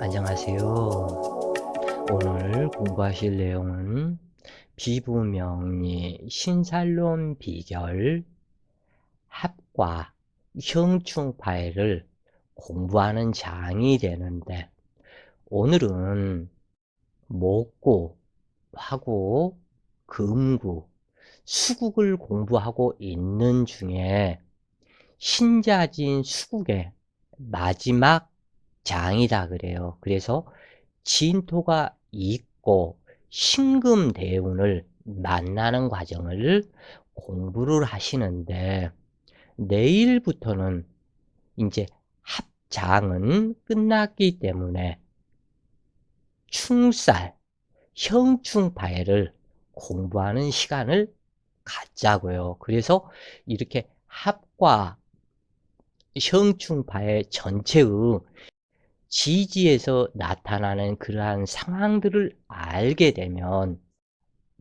안녕하세요. 오늘 공부하실 내용은 비부명리 신살론 비결 합과 형충 파일을 공부하는 장이 되는데, 오늘은 목구, 화구, 금구, 수국을 공부하고 있는 중에 신자진 수국의 마지막 장이다 그래요. 그래서 진토가 있고 신금대운을 만나는 과정을 공부를 하시는데, 내일부터는 이제 합장은 끝났기 때문에 충살, 형충파해를 공부하는 시간을 갖자고요. 그래서 이렇게 합과 형충파해 전체의 지지에서 나타나는 그러한 상황들을 알게 되면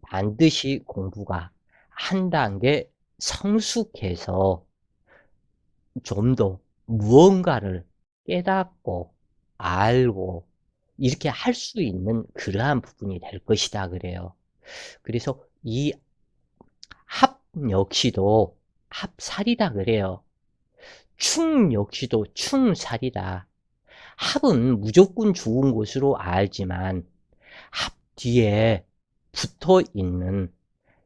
반드시 공부가 한 단계 성숙해서 좀 더 무언가를 깨닫고 알고 이렇게 할 수 있는 그러한 부분이 될 것이다 그래요. 그래서 이 합 역시도 합살이다 그래요. 충 역시도 충살이다. 합은 무조건 좋은 것으로 알지만 합 뒤에 붙어 있는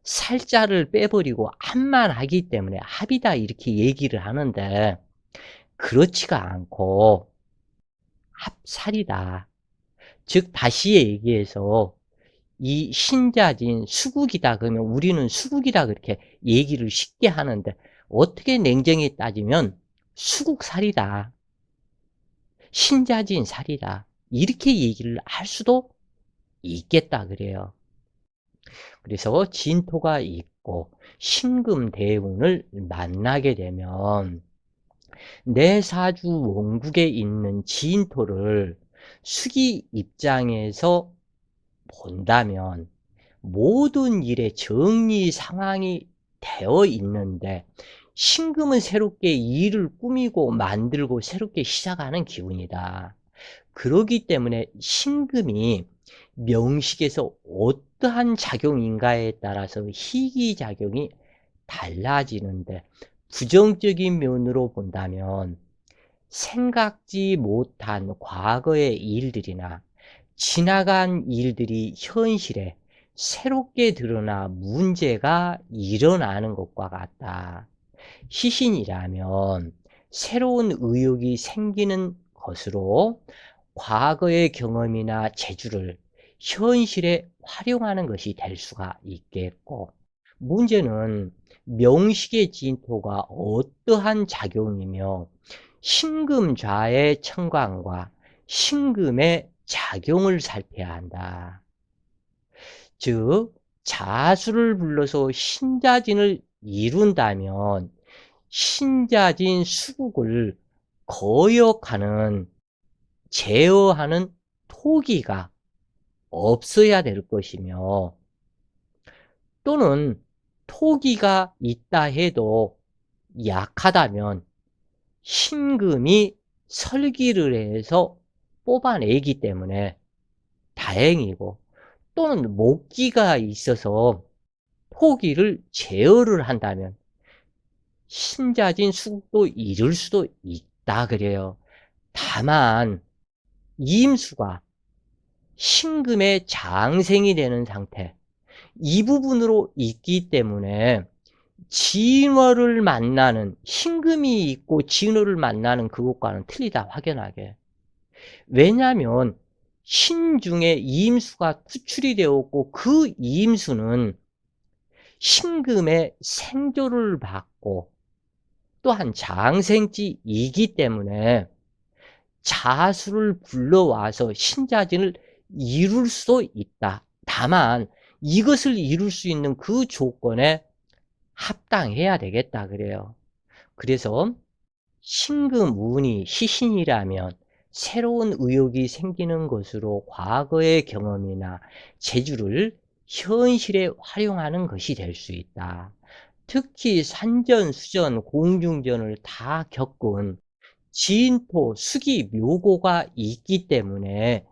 살자를 빼버리고 합만 하기 때문에 합이다 이렇게 얘기를 하는데, 그렇지가 않고 합살이다. 즉 다시 얘기해서 이 신자진 수국이다 그러면 우리는 수국이다 그렇게 얘기를 쉽게 하는데, 어떻게 냉정히 따지면 수국살이다, 신자진 살이다 이렇게 얘기를 할 수도 있겠다 그래요. 그래서 진토가 있고 신금대운을 만나게 되면 내 사주 원국에 있는 진토를 수기 입장에서 본다면 모든 일의 정리 상황이 되어 있는데, 신금은 새롭게 일을 꾸미고 만들고 새롭게 시작하는 기운이다. 그러기 때문에 신금이 명식에서 어떠한 작용인가에 따라서 희귀작용이 달라지는데, 부정적인 면으로 본다면 생각지 못한 과거의 일들이나 지나간 일들이 현실에 새롭게 드러나 문제가 일어나는 것과 같다. 시신이라면 새로운 의욕이 생기는 것으로 과거의 경험이나 재주를 현실에 활용하는 것이 될 수가 있겠고, 문제는 명식의 진토가 어떠한 작용이며 신금좌의 청강과 신금의 작용을 살펴야 한다. 즉 자수를 불러서 신자진을 이룬다면 신자진 수국을 거역하는, 제어하는 토기가 없어야 될 것이며, 또는 토기가 있다 해도 약하다면 신금이 설기를 해서 뽑아내기 때문에 다행이고, 또는 목기가 있어서 토기를 제어를 한다면 신자진 수국도 이룰 수도 있다 그래요. 다만 임수가 신금의 장생이 되는 상태, 이 부분으로 있기 때문에 진월을 만나는, 신금이 있고 진월을 만나는 그것과는 틀리다 확연하게. 왜냐하면 신중에 임수가 구출이 되었고 그 임수는 신금의 생조를 받고 또한 장생지이기 때문에 자수를 불러와서 신자진을 이룰 수도 있다. 다만 이것을 이룰 수 있는 그 조건에 합당해야 되겠다 그래요. 그래서 신금운이 시신이라면 새로운 의욕이 생기는 것으로 과거의 경험이나 재주를 현실에 활용하는 것이 될 수 있다. 특히 산전, 수전, 공중전을 다 겪은 진토, 수기, 묘고가 있기 때문에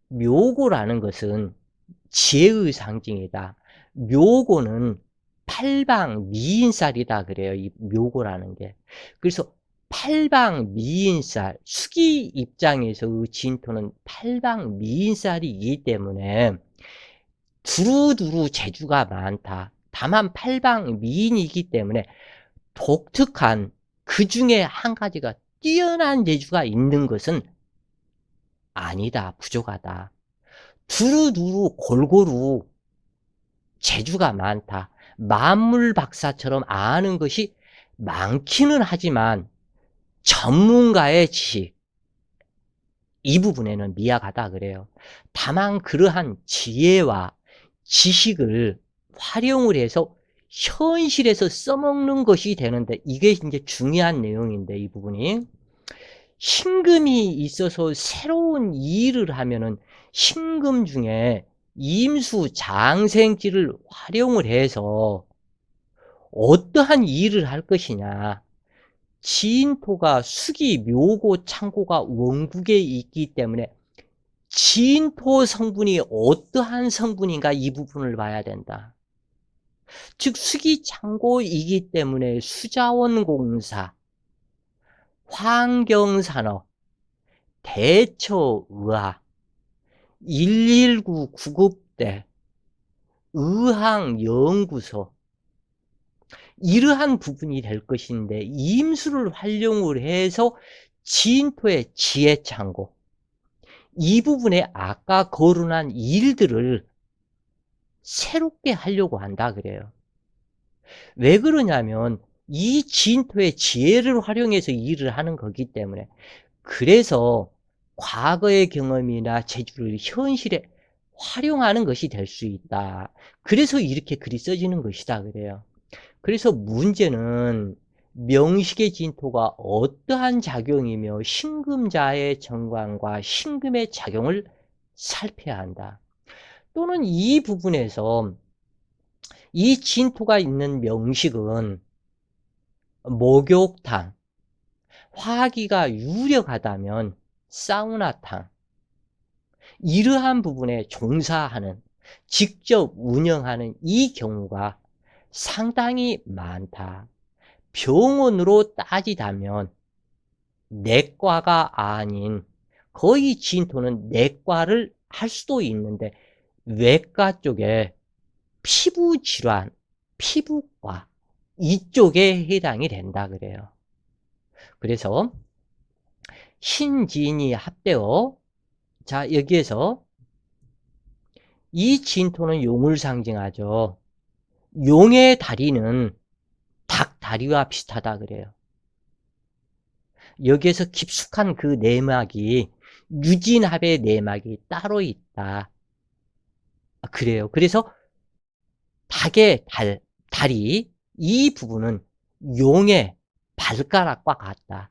묘고라는 것은 지혜의 상징이다. 묘고는 팔방미인쌀이다 그래요. 이 묘고라는 게. 그래서 팔방미인쌀, 수기 입장에서의 진토는 팔방미인쌀이기 때문에 두루두루 재주가 많다. 다만 팔방미인이기 때문에 독특한, 그 중에 한 가지가 뛰어난 재주가 있는 것은 아니다. 부족하다. 두루두루 골고루 재주가 많다. 만물박사처럼 아는 것이 많기는 하지만 전문가의 지식, 이 부분에는 미약하다 그래요. 다만 그러한 지혜와 지식을 활용을 해서 현실에서 써먹는 것이 되는데, 이게 이제 중요한 내용인데, 이 부분이 신금이 있어서 새로운 일을 하면은 신금 중에 임수 장생지를 활용을 해서 어떠한 일을 할 것이냐. 진토가 수기, 묘고, 창고가 원국에 있기 때문에 진토 성분이 어떠한 성분인가, 이 부분을 봐야 된다. 즉 수기, 창고이기 때문에 수자원공사, 환경산업, 대처의학, 119 구급대, 의학연구소, 이러한 부분이 될 것인데, 임수를 활용을 해서 진토의 지혜창고, 이 부분에 아까 거론한 일들을 새롭게 하려고 한다 그래요. 왜 그러냐면 이 진토의 지혜를 활용해서 일을 하는 거기 때문에. 그래서 과거의 경험이나 재주를 현실에 활용하는 것이 될 수 있다. 그래서 이렇게 글이 써지는 것이다 그래요. 그래서 문제는 명식의 진토가 어떠한 작용이며 신금자의 정관과 신금의 작용을 살펴야 한다. 또는 이 부분에서 이 진토가 있는 명식은 목욕탕, 화기가 유력하다면 사우나탕, 이러한 부분에 종사하는, 직접 운영하는 이 경우가 상당히 많다. 병원으로 따지자면 내과가 아닌, 거의 진토는 내과를 할 수도 있는데 외과 쪽에 피부질환, 피부과, 이쪽에 해당이 된다 그래요. 그래서 신진이 합되어, 자 여기에서 이 진토는 용을 상징하죠. 용의 다리는 닭 다리와 비슷하다 그래요. 여기에서 깊숙한 그 내막이, 유진합의 내막이 따로 있다 그래요. 그래서 닭의 다리, 이 부분은 용의 발가락과 같다.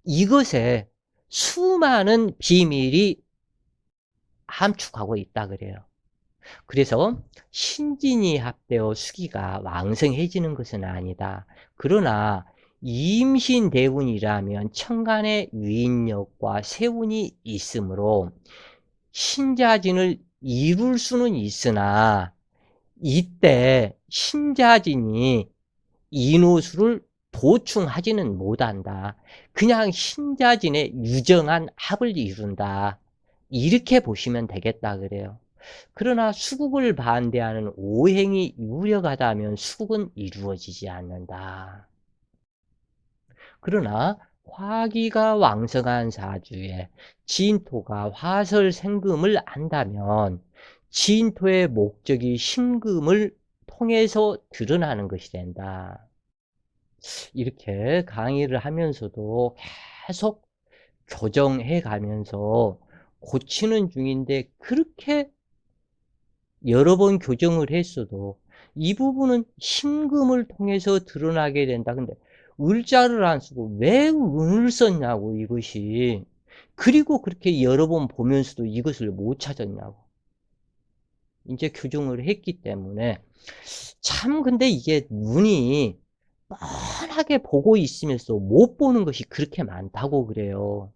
이것에 수많은 비밀이 함축하고 있다 그래요. 그래서 신진이 합되어 수기가 왕성해지는 것은 아니다. 그러나 임신대운이라면 천간에 위인력과 세운이 있으므로 신자진을 이룰 수는 있으나, 이때 신자진이 인호수를 보충하지는 못한다. 그냥 신자진의 유정한 합을 이룬다. 이렇게 보시면 되겠다 그래요. 그러나 수국을 반대하는 오행이 유력하다면 수국은 이루어지지 않는다. 그러나 화기가 왕성한 사주에 진토가 화설생금을 한다면 진토의 목적이 신금을 통해서 드러나는 것이 된다. 이렇게 강의를 하면서도 계속 교정해 가면서 고치는 중인데, 그렇게 여러 번 교정을 했어도 이 부분은 신금을 통해서 드러나게 된다. 근데 을자를 안 쓰고 왜 은을 썼냐고, 이것이. 그리고 그렇게 여러 번 보면서도 이것을 못 찾았냐고. 이제 교정을 했기 때문에. 참 근데 이게 눈이 뻔하게 보고 있으면서 못 보는 것이 그렇게 많다고 그래요.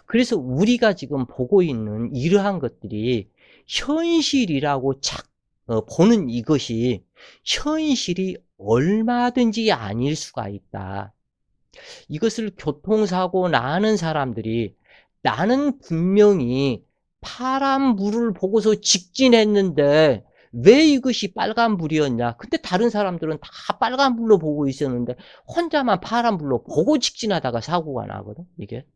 그래서 우리가 지금 보고 있는 이러한 것들이 현실이라고 보는 이것이 현실이 얼마든지 아닐 수가 있다. 이것을 교통사고 나는 사람들이 나는 분명히 파란불을 보고서 직진했는데 왜 이것이 빨간불이었냐? 근데 다른 사람들은 다 빨간불로 보고 있었는데 혼자만 파란불로 보고 직진하다가 사고가 나거든, 이게.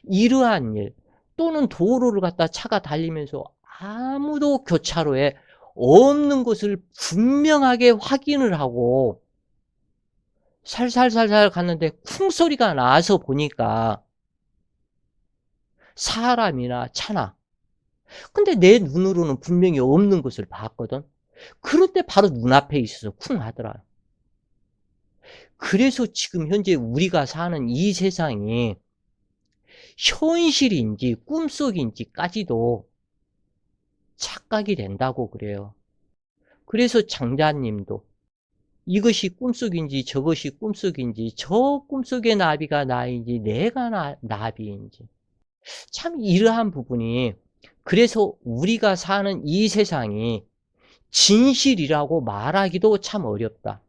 이러한 일 또는 도로를 갖다 차가 달리면서 아무도 교차로에 없는 것을 분명하게 확인을 하고 살살살살 갔는데 쿵 소리가 나서 보니까 사람이나 차나. 근데 내 눈으로는 분명히 없는 것을 봤거든. 그럴 때 바로 눈앞에 있어서 쿵 하더라. 그래서 지금 현재 우리가 사는 이 세상이 현실인지 꿈속인지까지도 착각이 된다고 그래요. 그래서 장자님도 이것이 꿈속인지 저것이 꿈속인지 저 꿈속의 나비가 나인지 내가 나비인지 참 이러한 부분이 그래서 우리가 사는 이 세상이 진실이라고 말하기도 참 어렵다.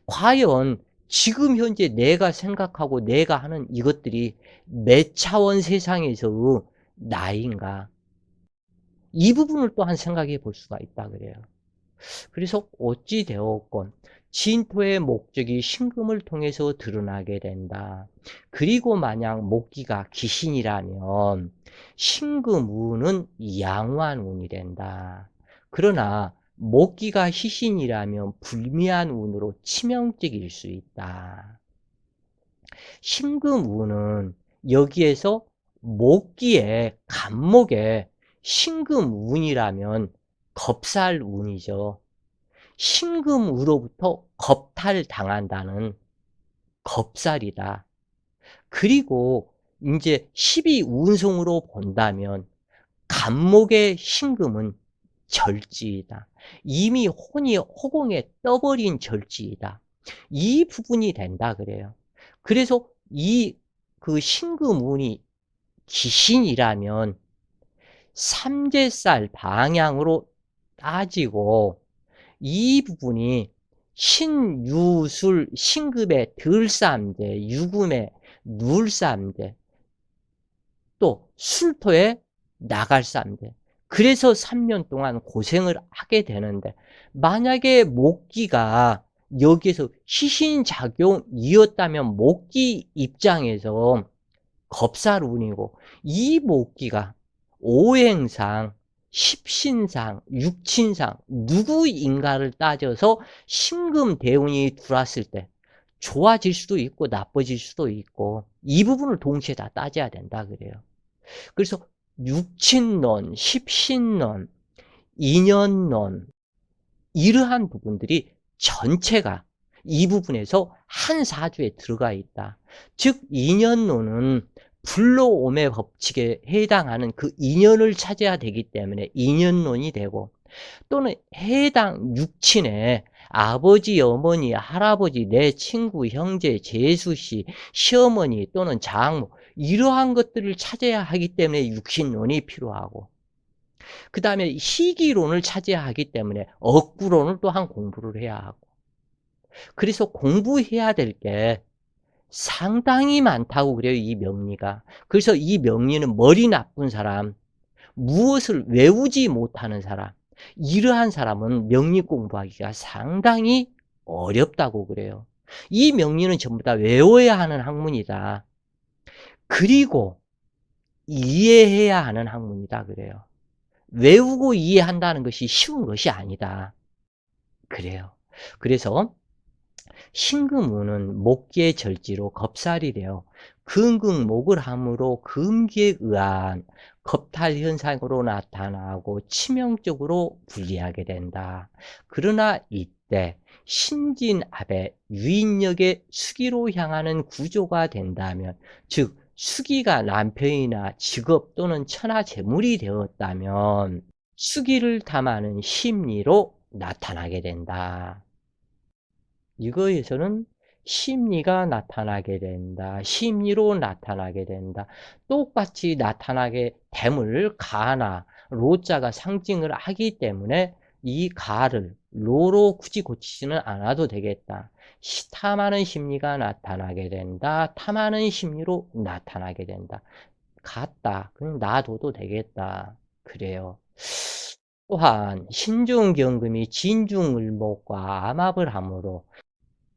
과연 지금 현재 내가 생각하고 내가 하는 이것들이 몇 차원 세상에서 나인가? 이 부분을 또한 생각해 볼 수가 있다 그래요. 그래서 어찌 되었건 진토의 목적이 신금을 통해서 드러나게 된다. 그리고 만약 목기가 귀신이라면 신금운은 양호한 운이 된다. 그러나 목기가 희신이라면 불미한 운으로 치명적일 수 있다. 신금운은 여기에서 목기에 간목에 신금운이라면 겁살운이죠. 신금으로부터 겁탈당한다는 겁살이다. 그리고 이제 12운성으로 본다면 간목의 신금은 절지이다. 이미 혼이 허공에 떠버린 절지이다. 이 부분이 된다 그래요. 그래서 이 그 신금운이 귀신이라면 삼재살 방향으로 따지고 이 부분이 신유술 신급의 들삼재, 유금의 눌삼재, 또 술토의 나갈삼재. 그래서 3년 동안 고생을 하게 되는데 만약에 목기가 여기에서 희신작용이었다면 목기 입장에서 겁살운이고 이 목기가 오행상, 십신상, 육친상 누구인가를 따져서 신금대운이 들어왔을 때 좋아질 수도 있고 나빠질 수도 있고 이 부분을 동시에 다 따져야 된다 그래요. 그래서 육친론, 십신론, 인연론 이러한 부분들이 전체가 이 부분에서 한 사주에 들어가 있다. 즉 인연론은 불로오매 법칙에 해당하는 그 인연을 찾아야 되기 때문에 인연론이 되고 또는 해당 육친의 아버지, 어머니, 할아버지, 내 친구, 형제, 재수씨, 시어머니 또는 장모 이러한 것들을 찾아야 하기 때문에 육신론이 필요하고 그 다음에 시기론을 찾아야 하기 때문에 억구론을 또한 공부를 해야 하고 그래서 공부해야 될 게 상당히 많다고 그래요. 이 명리가. 그래서 이 명리는 머리 나쁜 사람, 무엇을 외우지 못하는 사람 이러한 사람은 명리 공부하기가 상당히 어렵다고 그래요. 이 명리는 전부 다 외워야 하는 학문이다. 그리고 이해해야 하는 학문이다 그래요. 외우고 이해한다는 것이 쉬운 것이 아니다. 그래요. 그래서 신금운은 목기의 절지로 겁살이 되어 금극목을 함으로 금기에 의한 겁탈 현상으로 나타나고 치명적으로 불리하게 된다. 그러나 이때 신진압의 유인력의 수기로 향하는 구조가 된다면 즉 수기가 남편이나 직업 또는 천하재물이 되었다면 수기를 탐하는 심리로 나타나게 된다. 이거에서는 심리가 나타나게 된다. 심리로 나타나게 된다. 똑같이 나타나게 됨을 가나 로자가 상징을 하기 때문에 이 가를 로로 굳이 고치지는 않아도 되겠다. 탐하는 심리가 나타나게 된다. 탐하는 심리로 나타나게 된다. 같다. 그냥 놔둬도 되겠다. 그래요. 또한 신중경금이 진중을목과 암합을 하므로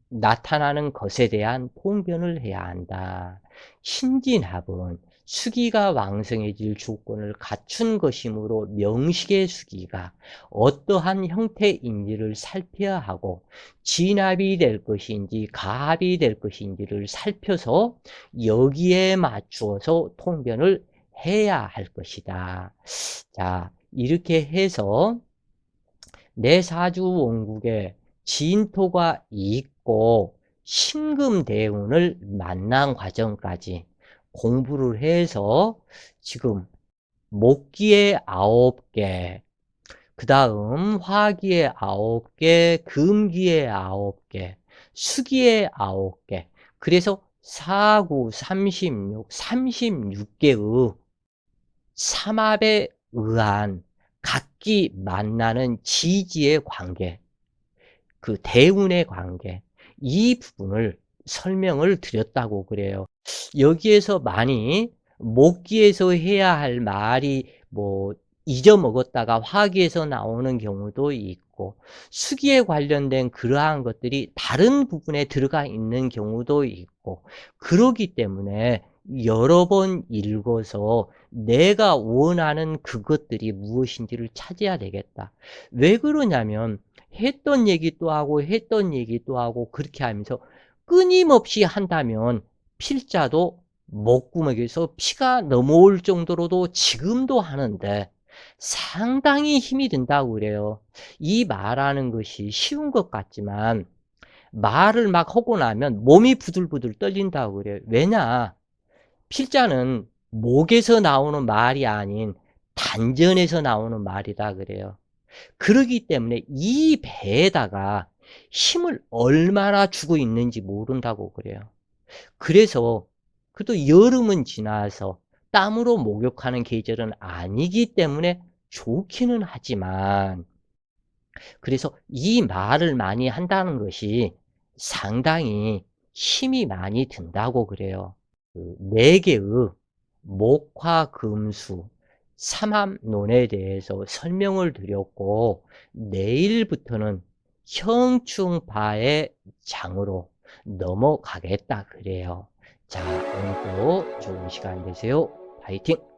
나타나는 것에 대한 통변을 해야 한다. 신진합은 수기가 왕성해질 조건을 갖춘 것이므로 명식의 수기가 어떠한 형태인지를 살펴야 하고 진합이 될 것인지 가합이 될 것인지를 살펴서 여기에 맞추어서 통변을 해야 할 것이다. 자, 이렇게 해서 내 사주 원국에 진토가 있고 신금대운을 만난 과정까지 공부를 해서 지금 목기에 9개, 그 다음 화기에 9개, 금기에 9개, 수기에 9개, 그래서 49, 36, 36개의 삼합에 의한 각기 만나는 지지의 관계, 그 대운의 관계, 이 부분을 설명을 드렸다고 그래요. 여기에서 많이 목기에서 해야 할 말이 뭐 잊어먹었다가 화기에서 나오는 경우도 있고 수기에 관련된 그러한 것들이 다른 부분에 들어가 있는 경우도 있고 그러기 때문에 여러 번 읽어서 내가 원하는 그것들이 무엇인지를 찾아야 되겠다. 왜 그러냐면 했던 얘기 또 하고 했던 얘기 또 하고 그렇게 하면서 끊임없이 한다면 필자도 목구멍에서 피가 넘어올 정도로도 지금도 하는데 상당히 힘이 든다고 그래요. 이 말하는 것이 쉬운 것 같지만 말을 막 하고 나면 몸이 부들부들 떨린다고 그래요. 왜냐? 필자는 목에서 나오는 말이 아닌 단전에서 나오는 말이다 그래요. 그러기 때문에 이 배에다가 힘을 얼마나 주고 있는지 모른다고 그래요. 그래서 그래도 여름은 지나서 땀으로 목욕하는 계절은 아니기 때문에 좋기는 하지만 그래서 이 말을 많이 한다는 것이 상당히 힘이 많이 든다고 그래요. 그 4개의 목화 금수 삼합론에 대해서 설명을 드렸고 내일부터는 형충파의 장으로 넘어가겠다 그래요. 자, 오늘도 좋은 시간 되세요. 파이팅!